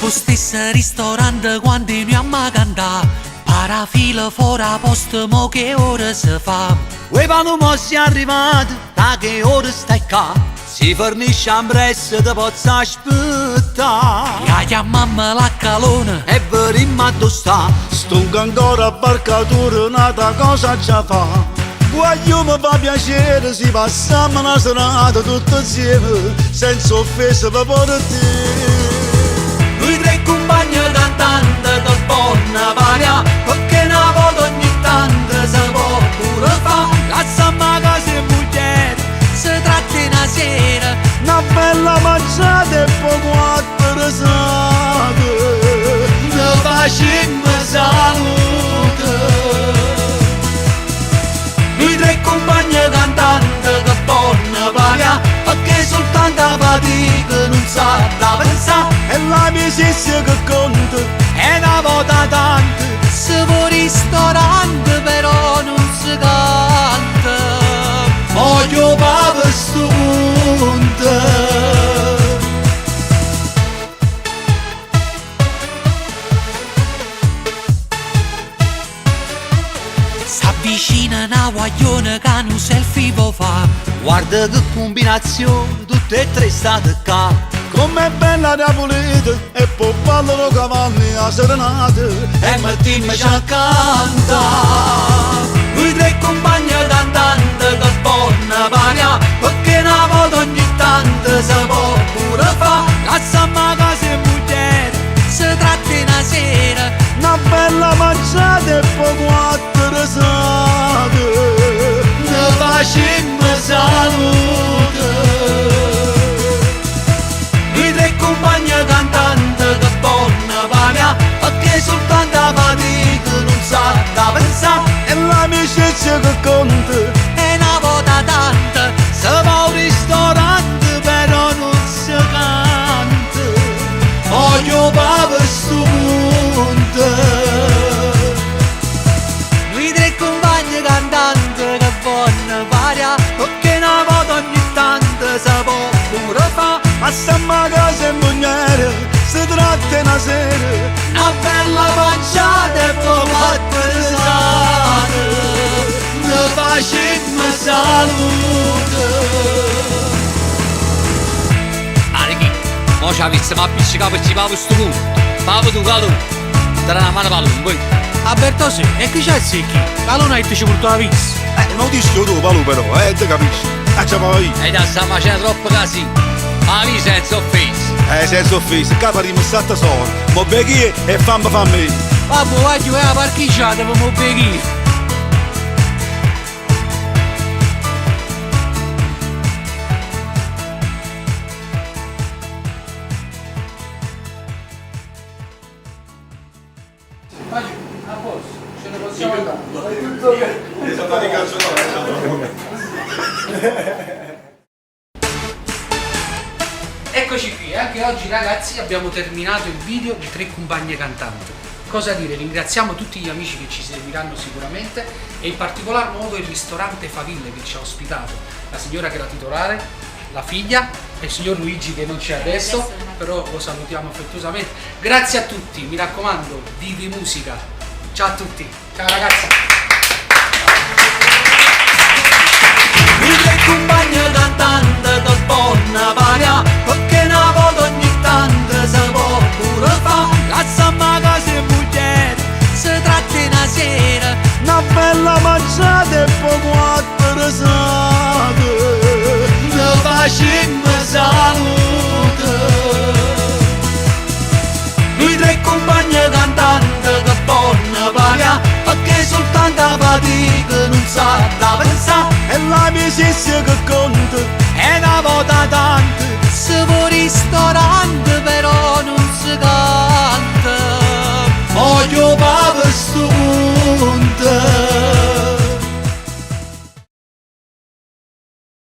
Lo stesso ristorante quando iniamo a cantare, parafila fuori a posto, mo che ora si fa? Uè quando mo sei arrivato, da che ora stai qua? Si fornisce a impressa, te posso aspettare. Ya chiamamma la calona E verimmo a dove sta. Stonca ancora a barcatura, un'altra cosa già fa. Voglio mi fa piacere, si passiamo una serata tutti insieme, senza offesa per te. Noi tre compagni cantanti che buona varia, perché una volta ogni tanto si può pure fa. Lasciamo a casa e mujer, si tratta una sera, una bella mangiata e poco attrezzato. ne facciamo salute. Noi tre compagni cantanti che buona varia, perché soltanto a fatica non sa da pensare. E l'amicizia che conta È una volta tanto, si può ristorante però non si canta. voglio pa' questo punto. S'avvicina una guagliona che un selfie può fa. Guarda che combinazione, tutte e tre state qua. com'è bella la pulita e poi ballano cavalli a serenate. E mettiamoci a cantare. Noi tre compagni cantanti che buona varia, perché una volta ogni tanto si può pure fa. Lasciamo a casa e mujer, Si tratta una sera, Una bella mangiata e poco attrezzato. ne facciamo salute. Noi tre compagni cantanti che buona varia, perché soltanto a fatica non sa da pensare. E l'amicizia che conta è una volta tanta. Se va al ristorante però non si canta. Voglio pa' questo punto. Noi tre compagni cantanti che buona varia, Perché una volta ogni tanto si può pure fa. passiamo a casa e mugnere, si tratta una sera. Una bella mangiata e poi battezzata. Ne facciamo salute. Arichi, mo ci avessimo appiccicato per ci va questo punto. Pavo tu, calo. Dare una mano palun, poi. a Bertosì, e chi c'è il secchi? Calona e ti porta la pizza. Non ti tu, Paolo, però, te capisci? Già vai. E da sta facendo troppo casino. Ma vi senza offesa. Senza offesa, capa di messatta solo. Mo beghi e fammi. Babbo, voglio la parcheggiata per mo beghi. A posto, ce ne possiamo andare. Eccoci qui, anche oggi ragazzi abbiamo terminato il video di Tre Compagne Cantanti. Cosa dire? Ringraziamo tutti gli amici che ci seguiranno sicuramente e in particolar modo il ristorante Faville che ci ha ospitato, la signora che era titolare, la figlia e il signor Luigi che non c'è adesso, però lo salutiamo affettuosamente. Grazie a tutti, mi raccomando, vivi musica. Ciao a tutti, ciao ragazzi. Noi tre compagni cantanti che buona varia, perché una volta ogni tanto si può pure fa. Lasciamo a casa e mujer, Si tratta una sera, Una bella mangiata e poco attrezzato. ne facciamo salute. Noi tre compagni cantanti che buona varia, perché soltanto a fatica non sa da pensare. E l'amicizia